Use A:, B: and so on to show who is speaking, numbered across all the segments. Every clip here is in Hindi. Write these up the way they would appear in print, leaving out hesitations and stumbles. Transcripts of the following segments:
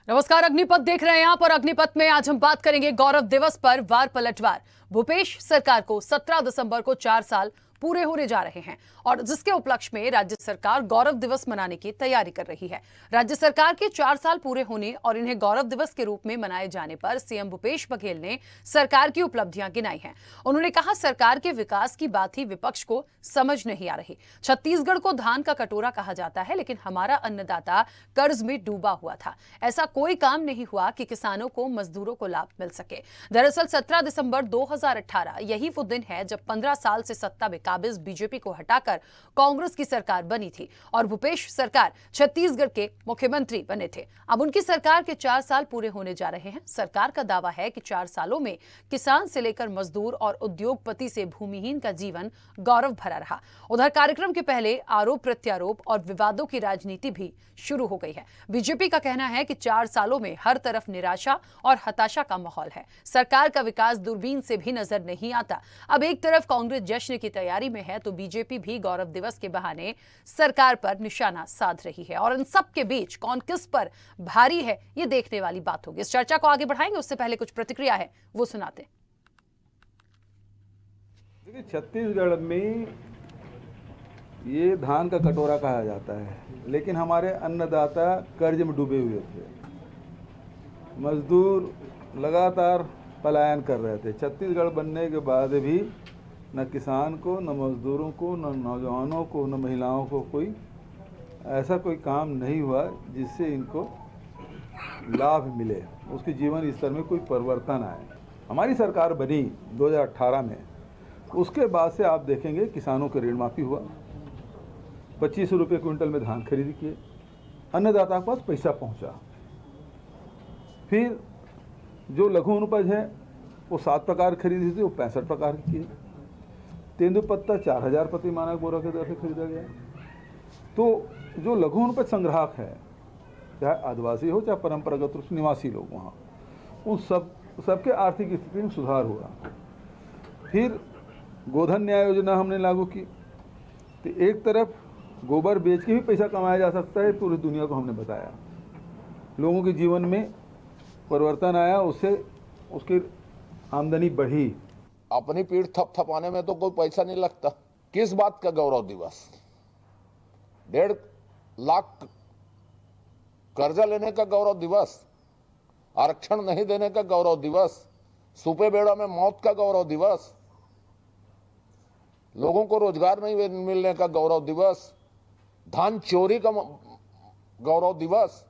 A: नमस्कार, अग्निपथ देख रहे हैं आप और अग्निपथ में आज हम बात करेंगे गौरव दिवस पर वार पलटवार। भूपेश सरकार को 17 दिसंबर को 4 साल पूरे होने जा रहे हैं और जिसके उपलक्ष्य में राज्य सरकार गौरव दिवस मनाने की तैयारी कर रही है। राज्य सरकार के 4 साल पूरे होने और इन्हें गौरव दिवस के रूप में मनाए जाने पर सीएम भूपेश बघेल ने सरकार की उपलब्धियां गिनाई हैं। उन्होंने कहा, सरकार के विकास की बात ही विपक्ष को समझ नहीं आ रही। छत्तीसगढ़ को धान का कटोरा कहा जाता है, लेकिन हमारा अन्नदाता कर्ज में डूबा हुआ था। ऐसा कोई काम नहीं हुआ कि किसानों को, मजदूरों को लाभ मिल सके। दरअसल 17 दिसंबर 2018 यही वो दिन है जब 15 साल से सत्ता में काबिज बीजेपी को हटाकर कांग्रेस की सरकार बनी थी और भूपेश सरकार छत्तीसगढ़ के मुख्यमंत्री बने थे। अब उनकी सरकार के 4 साल पूरे होने जा रहे हैं। सरकार का दावा है कि 4 सालों में किसान से लेकर मजदूर और उद्योगपति से भूमिहीन का जीवन गौरव भरा रहा। उधर कार्यक्रम के पहले आरोप प्रत्यारोप और विवादों की राजनीति भी शुरू हो गई है। बीजेपी का कहना है कि 4 सालों में हर तरफ निराशा और हताशा का माहौल है। सरकार का विकास दूरबीन से भी नजर नहीं आता। अब एक तरफ कांग्रेस जश्न की तैयारी में है तो बीजेपी भी गौरव दिवस के बहाने सरकार पर निशाना साध रही है और इन सब के बीच कौन किस पर भारी है, ये देखने वाली बात होगी। इस चर्चा को आगे बढ़ाएंगे, उससे पहले कुछ प्रतिक्रिया है वो सुनाते हैं।
B: देखिए, छत्तीसगढ़ में ये धान का कटोरा कहा जाता है, लेकिन हमारे अन्नदाता कर्ज में डूबे हुए थे। मजदूर लगातार पलायन कर रहे थे। छत्तीसगढ़ बनने के बाद भी न किसान को, न मजदूरों को, न नौजवानों को, न महिलाओं को ऐसा कोई काम नहीं हुआ जिससे इनको लाभ मिले, उसके जीवन स्तर में कोई परिवर्तन आए। हमारी सरकार बनी 2018 में, उसके बाद से आप देखेंगे किसानों के ऋण माफी हुआ, 25 रुपये क्विंटल में धान खरीद किए, अन्नदाता के पास पैसा पहुंचा। फिर जो लघु उपज है वो 7 प्रकार खरीदी थी, वो 65 प्रकार की किए। तेंदुपत्ता 4000 प्रति मानक बोरा के दर से खरीदा गया। तो जो लघु उपज संग्राहक है, चाहे आदिवासी हो चाहे परंपरागत रूप से निवासी लोग, वहाँ उन सबके आर्थिक स्थिति में सुधार हुआ। फिर गोधन न्याय योजना हमने लागू की, तो एक तरफ गोबर बेच के भी पैसा कमाया जा सकता है, पूरी दुनिया को हमने बताया। लोगों के जीवन में परिवर्तन आया, उससे उसकी आमदनी बढ़ी।
C: अपनी पीठ थपथपाने में तो कोई पैसा नहीं लगता। किस बात का गौरव दिवस? 1.5 लाख कर्जा लेने का गौरव दिवस, आरक्षण नहीं देने का गौरव दिवस, सूपे बेड़ा में मौत का गौरव दिवस, लोगों को रोजगार नहीं मिलने का गौरव दिवस, धान चोरी का गौरव दिवस,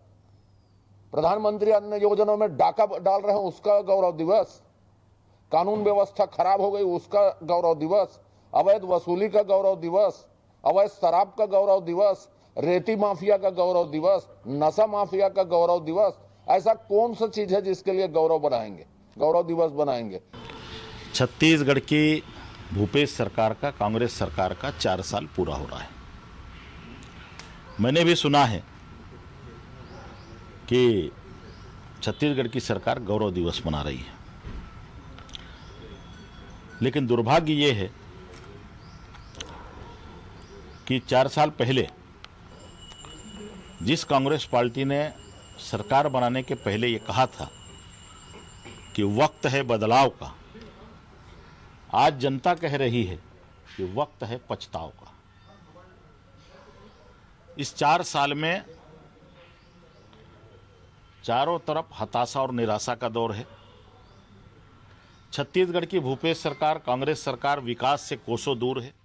C: प्रधानमंत्री अन्न योजना में डाका डाल रहे हैं उसका गौरव दिवस, कानून व्यवस्था खराब हो गई उसका गौरव दिवस, अवैध वसूली का गौरव दिवस, अवैध शराब का गौरव दिवस, रेती माफिया का गौरव दिवस, नशा माफिया का गौरव दिवस। ऐसा कौन सा चीज है जिसके लिए गौरव बनाएंगे, गौरव दिवस बनाएंगे?
D: छत्तीसगढ़ की भूपेश सरकार का, कांग्रेस सरकार का 4 साल पूरा हो रहा है। मैंने भी सुना है कि छत्तीसगढ़ की सरकार गौरव दिवस मना रही है, लेकिन दुर्भाग्य ये है कि 4 साल पहले जिस कांग्रेस पार्टी ने सरकार बनाने के पहले ये कहा था कि वक्त है बदलाव का, आज जनता कह रही है कि वक्त है पछताव का। इस 4 साल में चारों तरफ हताशा और निराशा का दौर है। छत्तीसगढ़ की भूपेश सरकार, कांग्रेस सरकार विकास से कोसों दूर है।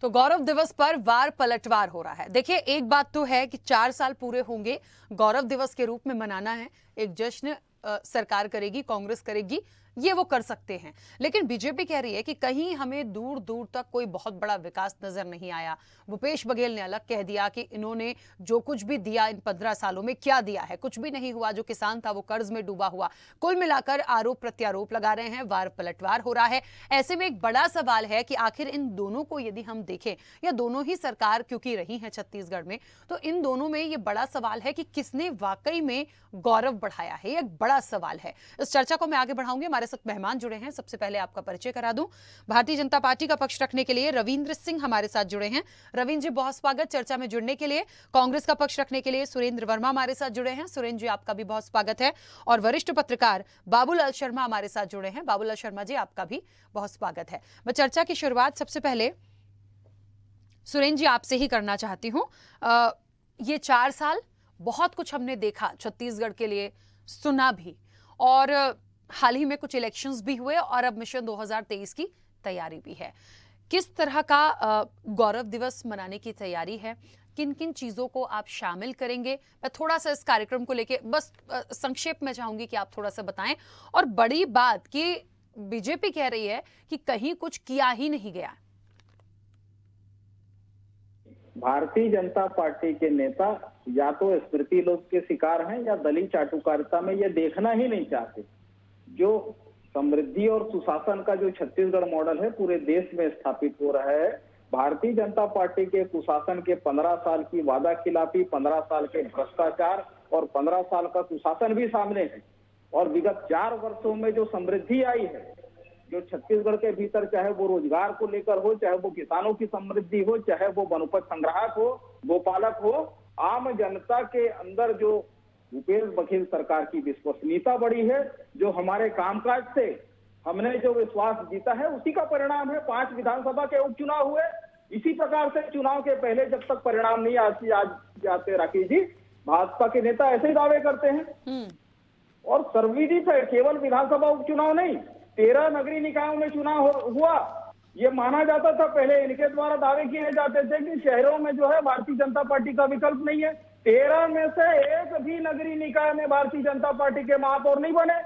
A: तो गौरव दिवस पर वार पलटवार हो रहा है। देखिए, एक बात तो है कि 4 साल पूरे होंगे, गौरव दिवस के रूप में मनाना है, एक जश्न सरकार करेगी, कांग्रेस करेगी, ये वो कर सकते हैं। लेकिन बीजेपी कह रही है कि कहीं हमें दूर दूर तक कोई बहुत बड़ा विकास नजर नहीं आया। भूपेश बघेल ने अलग कह दिया कि इन्होंने जो कुछ भी दिया इन 15 सालों में, क्या दिया है? कुछ भी नहीं हुआ। जो किसान था वो कर्ज में डूबा हुआ। कुल मिलाकर आरोप प्रत्यारोप लगा रहे हैं, वार पलटवार हो रहा है। ऐसे में एक बड़ा सवाल है कि आखिर इन दोनों को यदि हम देखें, या दोनों ही सरकार क्योंकि रही है छत्तीसगढ़ में, तो इन दोनों में ये बड़ा सवाल है कि किसने वाकई में गौरव बढ़ाया है। एक बड़ा बड़ा सवाल है। इस चर्चा को मैं आगे बढ़ाऊंगी। हमारे साथ मेहमान जुड़े हैं। सबसे पहले आपका परिचय करा दूं। भारतीय जनता पार्टी का पक्ष रखने के लिए रविंद्र सिंह हमारे साथ जुड़े हैं। रविंद्र जी, बहुत स्वागत चर्चा में जुड़ने के लिए। कांग्रेस का पक्ष रखने के लिए सुरेंद्र वर्मा हमारे साथ जुड़े हैं। सुरेंद्र जी, आपका भी बहुत स्वागत है। और वरिष्ठ पत्रकार बाबूलाल शर्मा हमारे साथ जुड़े हैं। बाबूलाल शर्मा जी, आपका भी बहुत स्वागत है। मैं चर्चा की शुरुआत सबसे पहले सुरेंद्र जी आपसे ही करना चाहती हूं। ये 4 साल बहुत कुछ हमने देखा छत्तीसगढ़ के लिए, सुना भी, और हाल ही में कुछ इलेक्शंस भी हुए और अब मिशन 2023 की तैयारी भी है। किस तरह का गौरव दिवस मनाने की तैयारी है? किन किन चीजों को आप शामिल करेंगे? मैं थोड़ा सा इस कार्यक्रम को लेके बस संक्षेप में चाहूंगी कि आप थोड़ा सा बताएं। और बड़ी बात कि बीजेपी कह रही है कि कहीं कुछ किया ही नहीं गया।
E: भारतीय जनता पार्टी के नेता या तो स्मृति लोभ के शिकार हैं या दलीय चाटुकारिता में ये देखना ही नहीं चाहते। जो समृद्धि और सुशासन का जो छत्तीसगढ़ मॉडल है पूरे देश में स्थापित हो रहा है, भारतीय जनता पार्टी के कुशासन के 15 साल की वादा खिलाफी, 15 साल के भ्रष्टाचार और 15 साल का कुशासन भी सामने है। और विगत 4 वर्षों में जो समृद्धि आई है, जो छत्तीसगढ़ के भीतर, चाहे वो रोजगार को लेकर हो, चाहे वो किसानों की समृद्धि हो, चाहे वो वनोपज संग्राहक हो, गोपालक हो, आम जनता के अंदर जो भूपेश बघेल सरकार की विश्वसनीयता बढ़ी है, जो हमारे कामकाज से हमने जो विश्वास जीता है, उसी का परिणाम है। 5 विधानसभा के उपचुनाव हुए। इसी प्रकार से चुनाव के पहले जब तक परिणाम नहीं आते राकेश जी, भाजपा के नेता ऐसे ही दावे करते हैं। और सर्वविदित है, केवल विधानसभा उपचुनाव नहीं, 13 नगरीय निकायों में चुनाव हुआ। ये माना जाता था, पहले इनके द्वारा दावे किए जाते थे कि शहरों में जो है भारतीय जनता पार्टी का विकल्प नहीं है। 13 में से एक भी नगरीय निकाय में भारतीय जनता पार्टी के महापौर नहीं बने।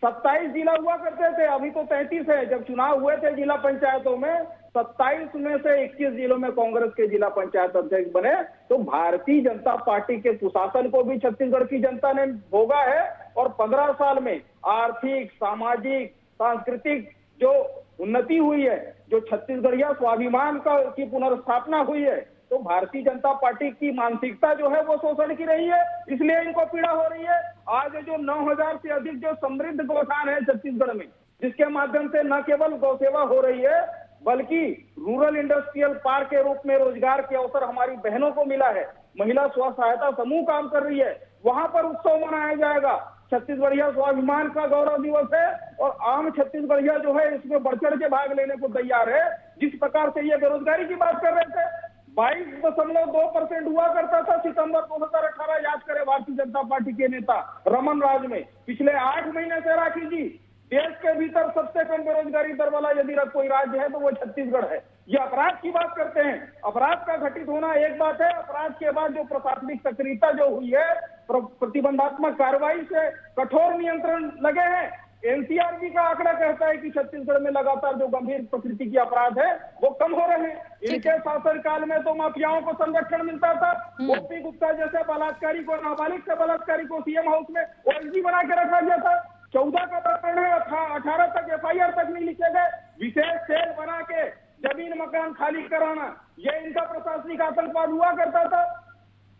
E: 27 जिला हुआ करते थे, अभी तो 33 है। जब चुनाव हुए थे जिला पंचायतों में, 27 में से 21 जिलों में कांग्रेस के जिला पंचायत अध्यक्ष बने। तो भारतीय जनता पार्टी के कुशासन को भी छत्तीसगढ़ की जनता ने भोगा है। और 15 साल में आर्थिक, सामाजिक, सांस्कृतिक जो उन्नति हुई है, जो छत्तीसगढ़िया स्वाभिमान की पुनर्स्थापना हुई है, तो भारतीय जनता पार्टी की मानसिकता जो है वो शोषण की रही है, इसलिए इनको पीड़ा हो रही है। आज जो 9000 से अधिक जो समृद्ध गौठान है छत्तीसगढ़ में, जिसके माध्यम से न केवल गौसेवा हो रही है, बल्कि रूरल इंडस्ट्रियल पार्क के रूप में रोजगार के अवसर हमारी बहनों को मिला है। महिला स्व सहायता समूह काम कर रही है, वहां पर उत्सव मनाया जाएगा। छत्तीसगढ़िया स्वाभिमान का गौरव दिवस है और आम छत्तीसगढ़िया जो है इसमें बढ़ चढ़ के भाग लेने को तैयार है। जिस प्रकार से ये बेरोजगारी की बात कर रहे थे, 22.2% हुआ करता था सितंबर 2018, याद करें भारतीय जनता पार्टी के नेता रमन राज में। पिछले 8 महीने से राखी जी, देश के भीतर सबसे कम बेरोजगारी दर वाला यदि कोई राज्य है तो वो छत्तीसगढ़ है। ये अपराध की बात करते हैं, अपराध का घटित होना एक बात है, अपराध के बाद जो प्रशासनिक सक्रियता जो हुई है, प्रतिबंधात्मक कार्रवाई से कठोर नियंत्रण लगे हैं। एनसीआरबी का आंकड़ा कहता है कि छत्तीसगढ़ में लगातार जो गंभीर प्रकृति की अपराध है वो कम हो रहे हैं। इनके शासनकाल में तो माफियाओं को संरक्षण मिलता था। ओपी गुप्ता जैसे बलात्कारी को, नाबालिग से बलात्कारी को सीएम हाउस में ओएसडी बना के रखा गया था। 14 का प्रकरण है, 18 तक एफआईआर तक नहीं लिखे गए। विशेष सेल बना के जमीन मकान खाली कराना, ये इनका प्रशासनिक आतंकवाद हुआ करता था।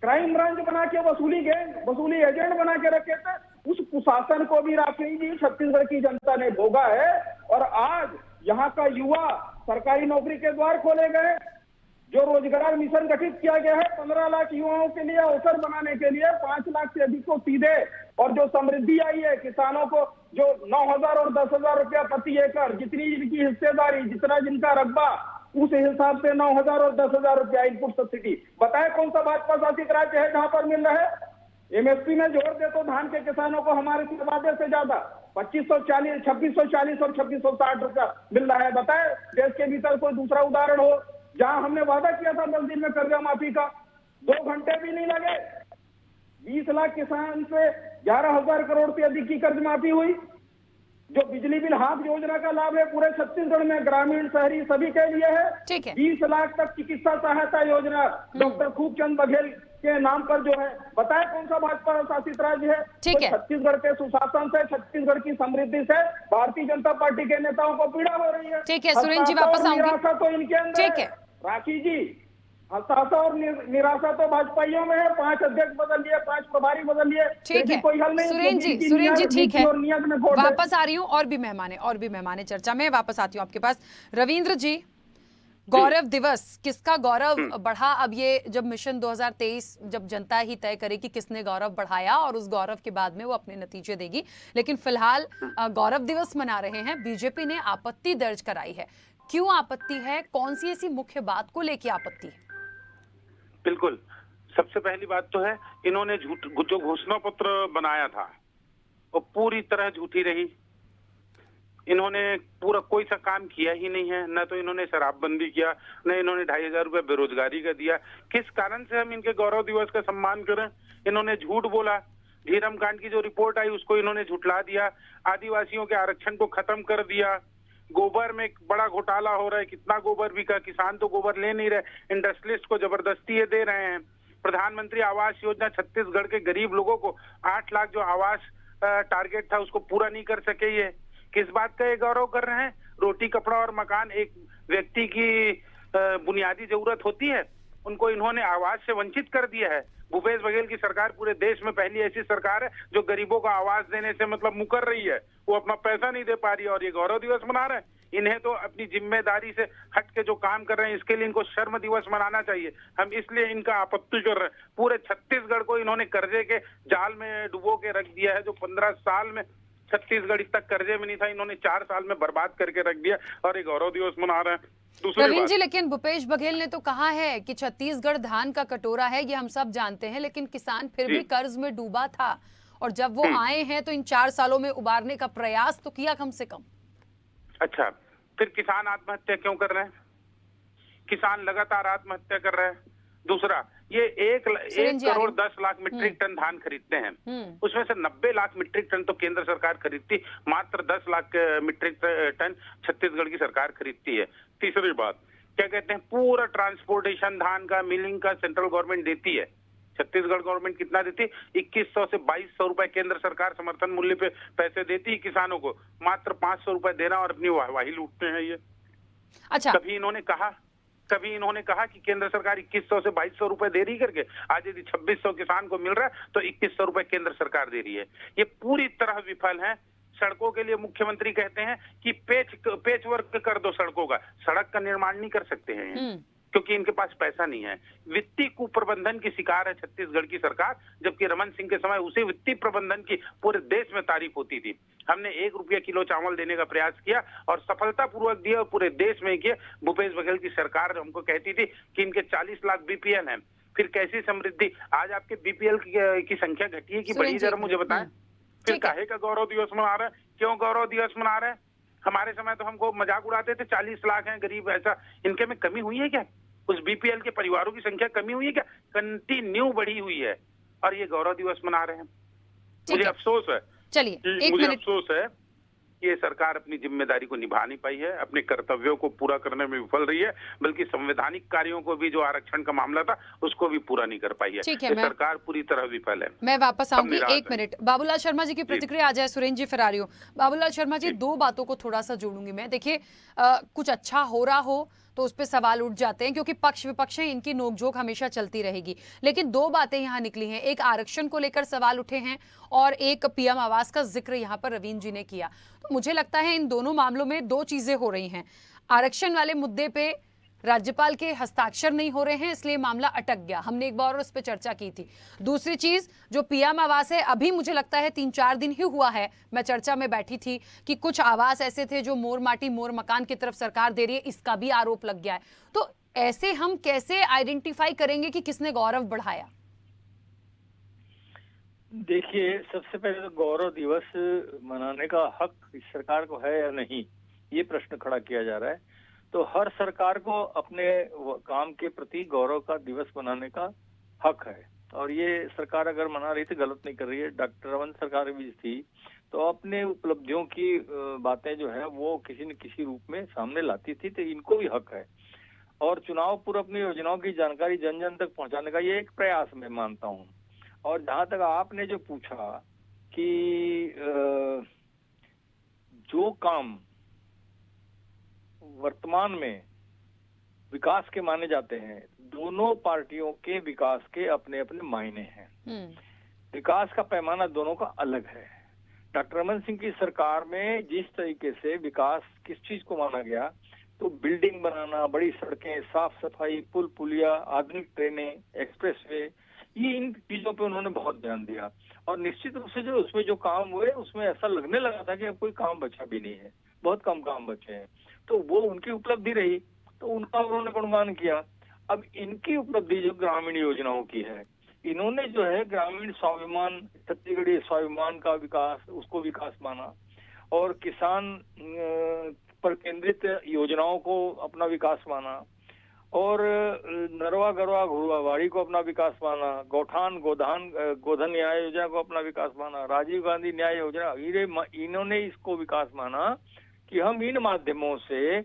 E: क्राइम ब्रांच बना के वसूली एजेंट बना के रखे थे। उस कुशासन को भी राकेश जी छत्तीसगढ़ की जनता ने भोगा है। और आज यहाँ का युवा सरकारी नौकरी के द्वार खोले गए, जो रोजगार मिशन गठित किया गया है 15 लाख युवाओं के लिए अवसर बनाने के लिए, 5 लाख से अधिक को सीधे, और जो समृद्धि आई है किसानों को, जो 9000 और 10,000 रुपया प्रति एकड़, जितनी जिनकी हिस्सेदारी, जितना जिनका रकबा, उस हिसाब से 9000 और 10,000 रुपया इनपुट सब्सिडी। बताए कौन सा भाजपा शासित राज्य है जहां पर मिल रहा है? एमएसपी में जोड़ दे तो धान के किसानों को हमारे वादे से ज्यादा 2640, 2640 और 2660 रुपया मिल रहा है। बताए देश के भीतर कोई दूसरा उदाहरण हो जहां हमने वादा किया था 10 दिन में कर्जा माफी का, 2 घंटे भी नहीं लगे। 20 लाख किसान से 11,000 करोड़ से अधिक की कर्ज माफी हुई। जो बिजली बिल हाफ योजना का लाभ है पूरे छत्तीसगढ़ में ग्रामीण शहरी सभी के लिए है। 20 लाख तक चिकित्सा सहायता योजना डॉक्टर खूबचंद बघेल के नाम पर जो है। बताए कौन सा भाजपा शासित राज्य है? तो छत्तीसगढ़ के सुशासन से, छत्तीसगढ़ की समृद्धि से भारतीय जनता पार्टी के नेताओं को पीड़ा हो रही है।
A: ठीक है सुरेंद्र जी, वापस आऊंगी।
E: तो इनके अंदर है राखी जी, हताशा और निराशा तो भाजपाइयों में है। 5 अध्यक्ष बदल लिए, 5 प्रभारी बदल लिए,
A: ठीक
E: फिर भी
A: है
E: कोई हल नहीं।
A: सुरेंद्र जी ठीक है,
E: और नियत में वोट है।
A: वापस आ रही हूँ। और भी मेहमान है चर्चा में, वापस आती हूँ आपके पास। रविंद्र जी, गौरव दिवस किसका गौरव बढ़ा? अब ये जब मिशन 2023 जब जनता ही तय करे कि किसने गौरव बढ़ाया, और उस गौरव के बाद में वो अपने नतीजे देगी, लेकिन फिलहाल गौरव दिवस मना रहे हैं। बीजेपी ने आपत्ति दर्ज कराई है। क्यों आपत्ति है? कौन सी ऐसी मुख्य बात को लेकर आपत्ति है?
F: बिल्कुल, सबसे पहली बात तो है, इन्होंने जो घोषणा पत्र बनाया था वो पूरी तरह झूठी रही। इन्होंने पूरा कोई सा काम किया ही नहीं है। न तो इन्होंने शराबबंदी किया, न इन्होंने 2,500 रुपए बेरोजगारी का दिया। किस कारण से हम इनके गौरव दिवस का सम्मान करें? इन्होंने झूठ बोला। झीरम कांड की जो रिपोर्ट आई उसको इन्होंने झुठला दिया। आदिवासियों के आरक्षण को खत्म कर दिया। गोबर में बड़ा घोटाला हो रहा है, कितना गोबर बिका, किसान तो गोबर ले नहीं रहे, इंडस्ट्रियलिस्ट को जबरदस्ती ये दे रहे हैं। प्रधानमंत्री आवास योजना छत्तीसगढ़ के गरीब लोगों को 8 लाख जो आवास टारगेट था उसको पूरा नहीं कर सके। ये किस बात का ये गौरव कर रहे हैं? रोटी, कपड़ा और मकान एक व्यक्ति की बुनियादी जरूरत होती है, उनको इन्होंने आवाज से वंचित कर दिया है। भूपेश बघेल की सरकार पूरे देश में पहली ऐसी सरकार है जो गरीबों को आवाज देने से मतलब मुकर रही है। वो अपना पैसा नहीं दे पा रही है और ये गौरव दिवस मना रहे हैं। इन्हें तो अपनी जिम्मेदारी से हट के जो काम कर रहे हैं इसके लिए इनको शर्म दिवस मनाना चाहिए। हम इसलिए इनका आपत्ति कर रहे हैं। पूरे छत्तीसगढ़ को इन्होंने कर्जे के जाल में डुबो के रख दिया है। जो 15 साल में छत्तीसगढ़ तक कर्जे में नहीं था, इन्होंने 4 साल में बर्बाद करके रख दिया और ये गौरव दिवस मना रहे हैं।
A: प्रवीण जी, लेकिन भूपेश बघेल ने तो कहा है कि छत्तीसगढ़ धान का कटोरा है, ये हम सब जानते हैं, लेकिन किसान फिर भी कर्ज में डूबा था। और जब वो आए हैं तो इन 4 सालों में उबारने का प्रयास तो किया कम से कम।
F: अच्छा, फिर किसान आत्महत्या क्यों कर रहे हैं? किसान लगातार आत्महत्या कर रहे हैं। दूसरा, ये 1 करोड़ 10 लाख मीट्रिक टन धान खरीदते हैं, उसमें से 90 लाख मीट्रिक टन तो केंद्र सरकार खरीदती, मात्र 10 लाख मीट्रिक टन छत्तीसगढ़ की सरकार खरीदती है। तीसरी बात, क्या कहते हैं, पूरा ट्रांसपोर्टेशन धान का, मिलिंग का सेंट्रल गवर्नमेंट देती है। छत्तीसगढ़ गवर्नमेंट कितना देती है? 2100 से 2200 रुपए केंद्र सरकार समर्थन मूल्य पे पैसे देती है किसानों को, मात्र 500 रुपए देना और अपनी वाहवाही लूटते हैं ये।
A: अच्छा,
F: कभी इन्होंने कहा कि केंद्र सरकार 2100 से 2200 रुपए दे रही करके? आज यदि 2600 किसान को मिल रहा है तो 2100 रुपए केंद्र सरकार दे रही है। ये पूरी तरह विफल है। सड़कों के लिए मुख्यमंत्री कहते हैं कि पेच वर्क कर दो सड़कों का, सड़क का निर्माण नहीं कर सकते हैं क्योंकि इनके पास पैसा नहीं है। वित्तीय कुप्रबंधन की शिकार है छत्तीसगढ़ की सरकार, जबकि रमन सिंह के समय उसी वित्तीय प्रबंधन की पूरे देश में तारीफ होती थी। हमने 1 रुपया किलो चावल देने का प्रयास किया और सफलतापूर्वक दिया और पूरे देश में किया। भूपेश बघेल की सरकार हमको कहती थी कि इनके 40 लाख बीपीएल हैं। फिर कैसी समृद्धि? आज आपके बीपीएल की संख्या घटी है कि बढ़ी? जरा मुझे बताएं। फिर काहे का गौरव दिवस मना रहे हैं? क्यों गौरव दिवस मना रहे हैं? हमारे समय तो हमको मजाक उड़ाते थे 40 लाख हैं गरीब, ऐसा। इनके में कमी हुई है क्या? उस बीपीएल के परिवारों की संख्या कमी हुई है क्या? कंटिन्यू बढ़ी हुई है और ये गौरव दिवस मना रहे हैं। मुझे अफसोस है,
A: चलिए
F: मुझे अफसोस है कि ये सरकार अपनी जिम्मेदारी को निभा नहीं पाई है, अपने कर्तव्यों को पूरा करने में विफल रही है, बल्कि संवैधानिक कार्यों को भी, जो आरक्षण का मामला था उसको भी पूरा नहीं कर पाई है। ये सरकार पूरी तरह विफल है।
A: मैं वापस आऊंगी, 1 मिनट बाबूलाल शर्मा जी की प्रतिक्रिया आ जाए। सुरेंद्र जी फिर आ रही हूँ। बाबूलाल शर्मा जी, 2 बातों को थोड़ा सा जोड़ूंगी मैं। देखिए, कुछ अच्छा हो रहा हो तो उस पर सवाल उठ जाते हैं क्योंकि पक्ष विपक्ष है, इनकी नोकझोंक हमेशा चलती रहेगी। लेकिन 2 बातें यहाँ निकली हैं, एक आरक्षण को लेकर सवाल उठे हैं और एक पीएम आवास का जिक्र यहाँ पर रवींद्र जी ने किया। तो मुझे लगता है इन दोनों मामलों में 2 चीजें हो रही हैं। आरक्षण वाले मुद्दे पे राज्यपाल के हस्ताक्षर नहीं हो रहे हैं, इसलिए मामला अटक गया। हमने एक बार और उस पर चर्चा की थी। दूसरी चीज, जो पीएम आवास है, अभी मुझे लगता है 3-4 दिन ही हुआ है, मैं चर्चा में बैठी थी कि कुछ आवास ऐसे थे जो मोर माटी मोर मकान की तरफ सरकार दे रही है, इसका भी आरोप लग गया है। तो ऐसे हम कैसे आइडेंटिफाई करेंगे कि किसने गौरव बढ़ाया?
G: देखिए, सबसे पहले तो गौरव दिवस मनाने का हक इस सरकार को है या नहीं, ये प्रश्न खड़ा किया जा रहा है। तो हर सरकार को अपने काम के प्रति गौरव का दिवस मनाने का हक है और ये सरकार अगर मना रही थी गलत नहीं कर रही है। डॉक्टर रमन सरकार भी थी तो अपने उपलब्धियों की बातें जो है वो किसी न किसी रूप में सामने लाती थी, तो इनको भी हक है। और चुनाव पूर्व अपनी योजनाओं की जानकारी जन जन तक पहुंचाने का ये एक प्रयास मैं मानता हूँ। और जहां तक आपने जो पूछा कि जो काम वर्तमान में विकास के माने जाते हैं, दोनों पार्टियों के विकास के अपने अपने मायने हैं। विकास का पैमाना दोनों का अलग है। डॉक्टर रमन सिंह की सरकार में जिस तरीके से विकास किस चीज को माना गया, तो बिल्डिंग बनाना, बड़ी सड़कें, साफ सफाई, पुल पुलिया, आधुनिक ट्रेनें, एक्सप्रेसवे, ये इन चीजों पे उन्होंने बहुत ध्यान दिया। और निश्चित रूप से जो उसमें जो काम हुए, उसमें ऐसा लगने लगा था कि अब कोई काम बचा भी नहीं है, बहुत कम काम बचे हैं। तो वो उनकी उपलब्धि रही, तो उनका उन्होंने गुणगान किया। अब इनकी उपलब्धि जो ग्रामीण योजनाओं की है, इन्होंने जो है ग्रामीण स्वाभिमान, छत्तीसगढ़ी स्वाभिमान का विकास, उसको विकास माना, और किसान पर केंद्रित योजनाओं को अपना विकास माना, और नरवा गरवा घुड़वाड़ी को अपना विकास माना, गौठान गोधन न्याय योजना को अपना विकास माना, राजीव गांधी न्याय योजना, इन्होंने इसको विकास माना कि हम इन माध्यमों से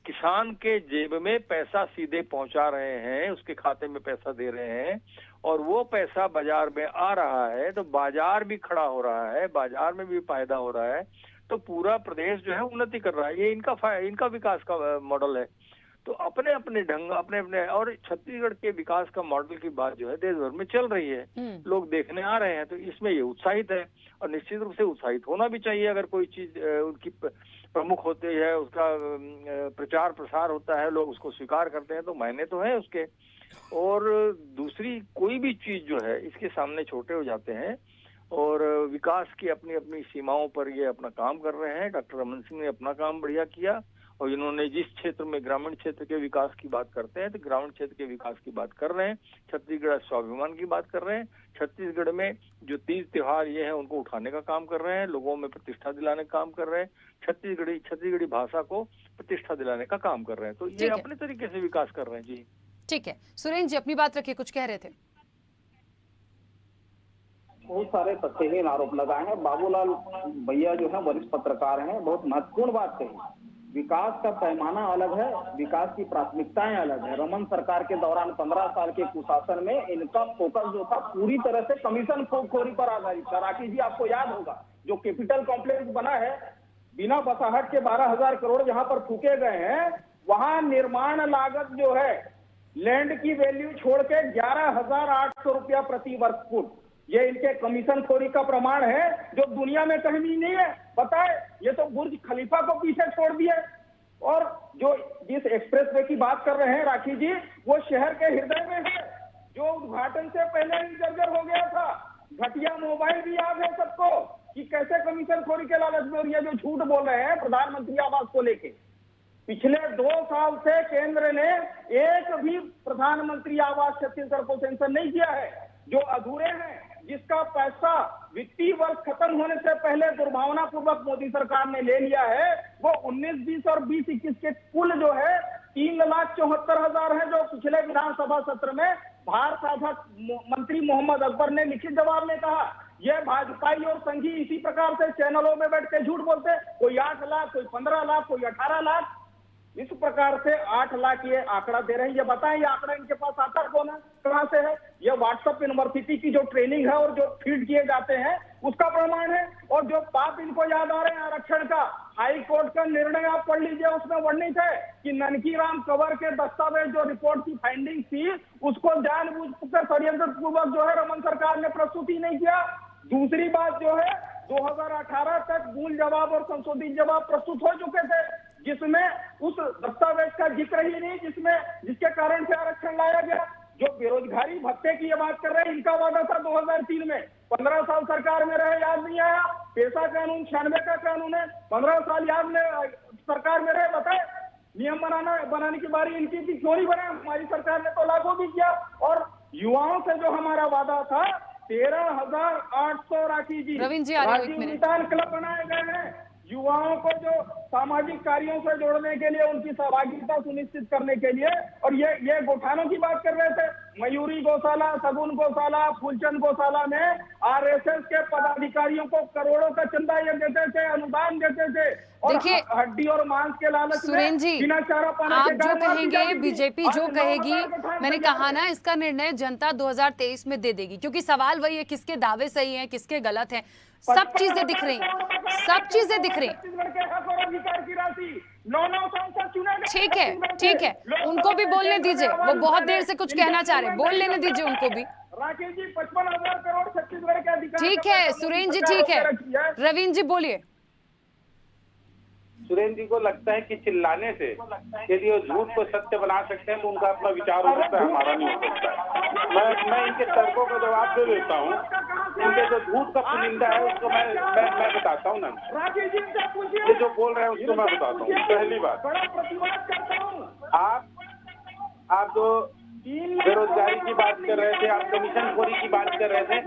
G: किसान के जेब में पैसा सीधे पहुंचा रहे हैं, उसके खाते में पैसा दे रहे हैं, और वो पैसा बाजार में आ रहा है, तो बाजार भी खड़ा हो रहा है, बाजार में भी फायदा हो रहा है, तो पूरा प्रदेश जो है उन्नति कर रहा है। ये इनका विकास का मॉडल है। तो अपने अपने ढंग, अपने अपने, और छत्तीसगढ़ के विकास का मॉडल की बात जो है देश भर में चल रही है, लोग देखने आ रहे हैं, तो इसमें ये उत्साहित है, और निश्चित रूप से उत्साहित होना भी चाहिए। अगर कोई चीज उनकी प्रमुख होती है, उसका प्रचार प्रसार होता है, लोग उसको स्वीकार करते हैं, तो मायने तो है उसके। और दूसरी कोई भी चीज जो है इसके सामने छोटे हो जाते हैं, और विकास की अपनी अपनी सीमाओं पर ये अपना काम कर रहे हैं। डॉक्टर रमन सिंह ने अपना काम बढ़िया किया, और इन्होंने जिस क्षेत्र में ग्रामीण क्षेत्र के विकास की बात करते हैं, तो ग्रामीण क्षेत्र के विकास की बात कर रहे हैं, छत्तीसगढ़ स्वाभिमान की बात कर रहे हैं, छत्तीसगढ़ में जो तीज त्योहार ये है उनको उठाने का काम कर रहे हैं, लोगों में प्रतिष्ठा दिलाने का काम कर रहे हैं, छत्तीसगढ़ी भाषा को प्रतिष्ठा दिलाने का काम कर रहे हैं। तो ये अपने तरीके से विकास कर रहे हैं। जी
A: ठीक है, सुरेंद्र जी अपनी बात रखिए, कुछ कह रहे थे।
E: बहुत सारे तथ्यहीन आरोप लगाए हैं। बाबूलाल भैया जो है वरिष्ठ पत्रकार हैं, बहुत महत्वपूर्ण बात कही। विकास का पैमाना अलग है, विकास की प्राथमिकताएं अलग है। रमन सरकार के दौरान 15 साल के कुशासन में इनका फोकस जो था पूरी तरह से कमीशन खोरी पर आधारित था। राकेश जी, आपको याद होगा जो कैपिटल कॉम्प्लेक्स बना है, बिना बसाहट के 12,000 करोड़ जहां पर फूके गए हैं, वहां निर्माण लागत जो है लैंड की वैल्यू छोड़ के 11,800 रुपया प्रति वर्ग फुट, ये इनके कमीशन खोरी का प्रमाण है, जो दुनिया में कहीं भी नहीं है। पता है, ये तो बुर्ज खलीफा को पीछे छोड़ दिए। और जो जिस एक्सप्रेसवे की बात कर रहे हैं राखी जी, वो शहर के हृदय में है, जो उद्घाटन से पहले ही जर्जर हो गया था। घटिया मोबाइल भी याद है सबको कि कैसे कमीशन खोरी के लालच में, और ये जो झूठ बोल रहे हैं प्रधानमंत्री आवास को लेके, पिछले 2 साल से केंद्र ने एक भी प्रधानमंत्री आवास छत्तीसगढ़ को सेंशन नहीं किया है, जो अधूरे हैं, जिसका पैसा वित्तीय वर्ष खत्म होने से पहले दुर्भावना पूर्वक मोदी सरकार ने ले लिया है, वो 19-20 और 20-21 के कुल जो है 3,74,000 है, जो पिछले विधानसभा सत्र में भारत साझा मंत्री मोहम्मद अकबर ने लिखित जवाब में कहा। ये भाजपाई और संघी इसी प्रकार से चैनलों में बैठ के झूठ बोलते, कोई 8 लाख, कोई 15 लाख, कोई 18 लाख, इस प्रकार से 8 लाख ये आंकड़ा दे रहे हैं। ये बताएं, ये आंकड़ा इनके पास आता कौन है, कहां से है? ये व्हाट्सएप यूनिवर्सिटी की जो ट्रेनिंग है और जो फीड किए जाते हैं उसका प्रमाण है। और जो पाप इनको याद आ रहे हैं आरक्षण का, हाई कोर्ट का निर्णय आप पढ़ लीजिए, उसमें वर्णित है कि ननकी राम कंवर के दस्तावेज जो रिपोर्ट की फाइंडिंग थी, उसको जानबूझकर षड्यंत्र पूर्वक जो है रमन सरकार ने प्रस्तुत ही नहीं किया। दूसरी बात जो है, 2018 तक मूल जवाब और संशोधित जवाब प्रस्तुत हो चुके थे, जिसमें उस दस्तावेज का जिक्र ही नहीं जिसके कारण से आरक्षण लाया गया। जो बेरोजगारी भत्ते की ये बात कर रहे हैं, इनका वादा था 2003 में, 15 साल सरकार में रहे, याद नहीं आया। पेशा कानून 96 का कानून है, 15 साल याद में सरकार में रहे, बताए नियम बनाने की बारी इनकी थी, क्यों नहीं बना? हमारी सरकार ने तो लागू भी किया। और युवाओं से जो हमारा वादा था 13,800 राखी जी राजीव निदान क्लब बनाए गए हैं, युवाओं को जो सामाजिक कार्यों से जोड़ने के लिए, उनकी सहभागिता सुनिश्चित करने के लिए। और ये गौठानों की बात कर रहे थे, मयूरी गौशाला, सगुन गौशाला, फूलचंद गौशाला में आरएसएस के पदाधिकारियों को करोड़ों का चंदा ये देते थे, अनुदान देते थे, और
A: देखिए,
E: हड्डी और मांस के लालच में
A: सुरेंद्र जी,
E: बिना चारा पाने
A: आप
E: के
A: जो
E: गाय मार दी
A: कहेंगे
E: जाती थी।
A: बीजेपी
E: और
A: जो
E: नौ
A: कहेगी,
E: हजार को ठान
A: मैंने
E: दिया
A: कहा ना इसका निर्णय जनता 2023 में दे देगी, क्योंकि सवाल वही है किसके दावे सही हैं किसके गलत हैं। सब चीजें दिख रही हैं, सब चीजें दिख रही हैं।
E: छत्तीसगढ़ के हक और अधिकार की राशि 9 सांसद चुने गए
A: ठीक है,
E: छत्तीसगढ़ से।
A: ठीक है, उनको भी बोलने दीजिए, वो बहुत देर से कुछ कहना चाह रहे हैं, बोल लेने दीजिए उनको भी।
E: राकेश जी 55,000 करोड़ छत्तीसगढ़ के अधिकार
A: ठीक है सुरेंद्र जी, ठीक है, रविंद्र जी बोलिए।
F: सुरेंद्र जी को लगता है कि चिल्लाने से यदि वो झूठ को सत्य बना सकते हैं तो उनका अपना विचार हो सकता है, हमारा नहीं हो सकता है। मैं इनके तर्कों का जवाब दे देता हूँ। उनके जो झूठ का पुलिंदा है उसको मैं बताता हूँ ना।
E: राकेश जी से पूछिए,
F: ये जो बोल रहे हैं उसको मैं बताता हूँ। पहली बात,
E: बड़ा प्रतिवाद करता हूँ।
F: आप जो बेरोजगारी की बात कर रहे थे, आप कमीशन खोरी की बात कर रहे थे।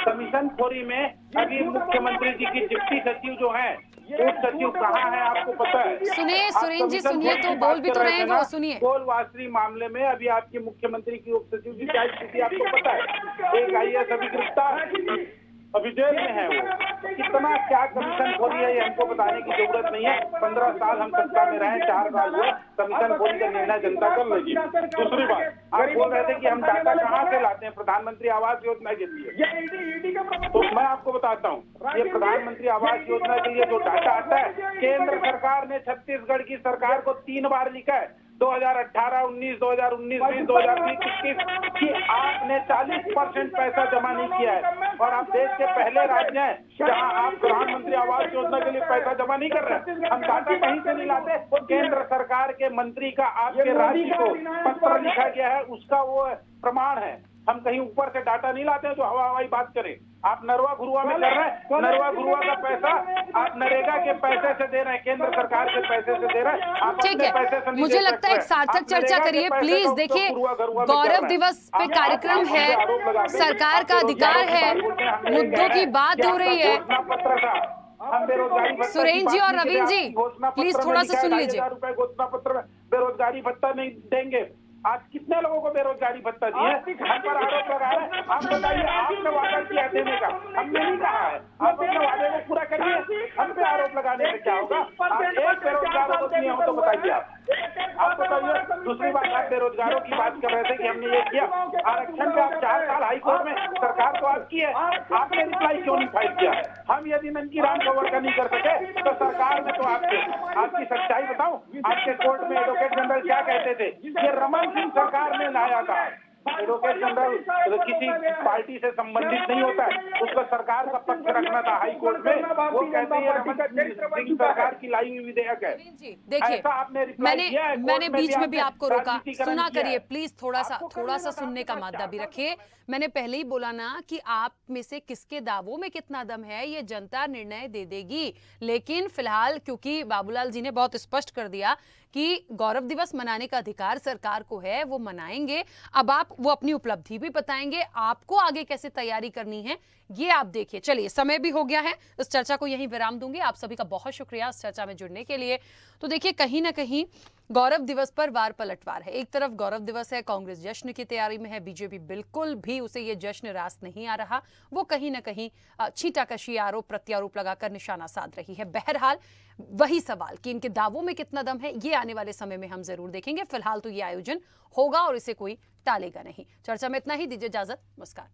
F: कमीशन खोरी में अभी मुख्यमंत्री जी की डिप्टी सचिव जो है, उप सचिव कहाँ है आपको पता है?
A: सुनिए
F: आप
A: सुरेंद्र जी,
F: कमीशन
A: सुनिए
F: खोरी
A: तो
F: की
A: बोल
F: बात
A: भी
F: कर
A: तो
F: रहे
A: रहे
F: थे
A: हैं
F: ना,
A: वो, सुनिए।
F: कोलवासरी मामले में अभी आपके मुख्यमंत्री की उप सचिव की क्या स्थिति आपको पता है? एक IAS अभी गिरफ्तार, अभी जेल में है वो। कितना क्या कमीशन खोरी है ये हमको बताने की जरूरत नहीं है। 15 साल हम सत्ता में रहे, 4 साल हुए, कमीशन खोरी का निर्णय जनता कर लेगी। दूसरी बात, आप बोल रहे थे कि हम डाटा कहाँ से लाते हैं प्रधानमंत्री आवास योजना के लिए, तो मैं आपको बताता हूँ, ये प्रधानमंत्री आवास योजना के लिए जो डाटा आता है, केंद्र सरकार ने छत्तीसगढ़ की सरकार को 3 बार लिखा है, 2018, 19, 2019, 20, 2020, 21 कि आपने 40% पैसा जमा नहीं किया है और आप देश के पहले राज्य हैं जहां आप प्रधानमंत्री आवास योजना के लिए पैसा जमा नहीं कर रहे हैं। हम डाटा कहीं से नहीं लाते, केंद्र सरकार के मंत्री का आपके राज्य को पत्र लिखा गया है, उसका वो प्रमाण है। हम कहीं ऊपर से डाटा नहीं लाते हैं जो हवा हवाई बात करें। आप नरवा घुरुआ में कर रहे हैं, नरवा घुरुआ का पैसा आप नरेगा के पैसे से दे रहे हैं, केंद्र सरकार के पैसे से दे रहे हैं। आप
A: ठीक
F: अपने पैसे से
A: है,
F: नहीं
A: मुझे
F: दे
A: लगता है एक
F: सकते।
A: सार्थक
F: आप
A: चर्चा
F: नरेगा के
A: करिए
F: पैसे
A: प्लीज।
F: का उपयोग
A: देखिए,
F: घुरुआ घरुआ में कर
A: गौरव
F: रहे हैं।
A: दिवस पे
F: आप
A: कार्यक्रम
F: हमसे
A: है,
F: आरोप लगाते हैं।
A: सरकार का
F: आप
A: अधिकार
F: बेरोजगारों
A: है,
F: की बात बोलते हैं, हम नहीं
A: मुद्दों
F: कह
A: की
F: रहे
A: बात
F: कि
A: हो
F: आपका
A: रही है।
F: घोषणा पत्र था, हम बेरोजगारी भत्ता की
A: सुरेंद्र जी
F: बात
A: और
F: नहीं
A: रविंद्र
F: करें।
A: जी,
F: आपकी घोषणा
A: प्लीज
F: पत्र में
A: थोड़ा
F: लिखा
A: सा
F: है,
A: सुन लीजिए।
F: 2,500 रुपए घोषणा पत्र में बेरोजगारी भत्ता नहीं देंगे। आज कितने लोगों को बेरोजगारी भत्ता दिए? हम पर आरोप लगा रहे हैं। आप बताइए, आपने वादा किया देने का, हमने नहीं कहा है। आप अपने वादे को पूरा करिए, हम पे आरोप लगाने से क्या होगा? आप एक बेरोजगारों को दिए हो तो बताइए आप बताइए। दूसरी बात, आप बेरोजगारों की बात कर रहे थे कि हमने ये किया। आरक्षण पे आप 4 साल हाईकोर्ट में सरकार तो आपकी है, आपने रिप्लाई क्यों नहीं फाइल किया? हम यदि ननकी राम खबर का नहीं कर सके तो सरकार में तो आपकी सच्चाई बताऊं, आपके कोर्ट में एडवोकेट जनरल क्या कहते थे? ये रमन सिंह सरकार ने लाया था। एडवोकेट जनरल किसी पार्टी से संबंधित नहीं होता है, उसको सरकार का पक्ष रखना था हाई कोर्ट में। वो कहते हैं रमन सिंह सरकार की लाई हुई विधेयक है।
A: देखिए,
F: ऐसा आपने रिप्लाई किया है,
A: मैंने
F: कोर्ट में
A: बीच में भी
F: आपने
A: आपको रोका,
F: राजनीतिकरण
A: सुना
F: किया
A: करिए
F: है।
A: प्लीज, थोड़ा सा सुनने का मादा भी रखिए। मैंने पहले ही बोला ना कि आप में से किसके दावों में कितना दम है ये जनता निर्णय दे देगी। लेकिन फिलहाल क्योंकि बाबूलाल जी ने बहुत स्पष्ट कर दिया कि गौरव दिवस मनाने का अधिकार सरकार को है, वो मनाएंगे। अब आप वो अपनी उपलब्धि भी बताएंगे, आपको आगे कैसे तैयारी करनी है ये आप देखिए। चलिए, समय भी हो गया है, इस चर्चा को यहीं विराम दूंगी। आप सभी का बहुत शुक्रिया इस चर्चा में जुड़ने के लिए। तो देखिए, कहीं ना कहीं गौरव दिवस पर वार पलटवार है। एक तरफ गौरव दिवस है, कांग्रेस जश्न की तैयारी में है, बीजेपी बिल्कुल भी उसे ये जश्न रास नहीं आ रहा। वो कहीं ना कहीं छींटाकशी, आरोप प्रत्यारोप लगाकर निशाना साध रही है। बहरहाल वही सवाल कि इनके दावों में कितना दम है ये आने वाले समय में हम जरूर देखेंगे। फिलहाल तो ये आयोजन होगा और इसे कोई टालेगा नहीं। चर्चा में इतना ही, दीजिए इजाजत, नमस्कार।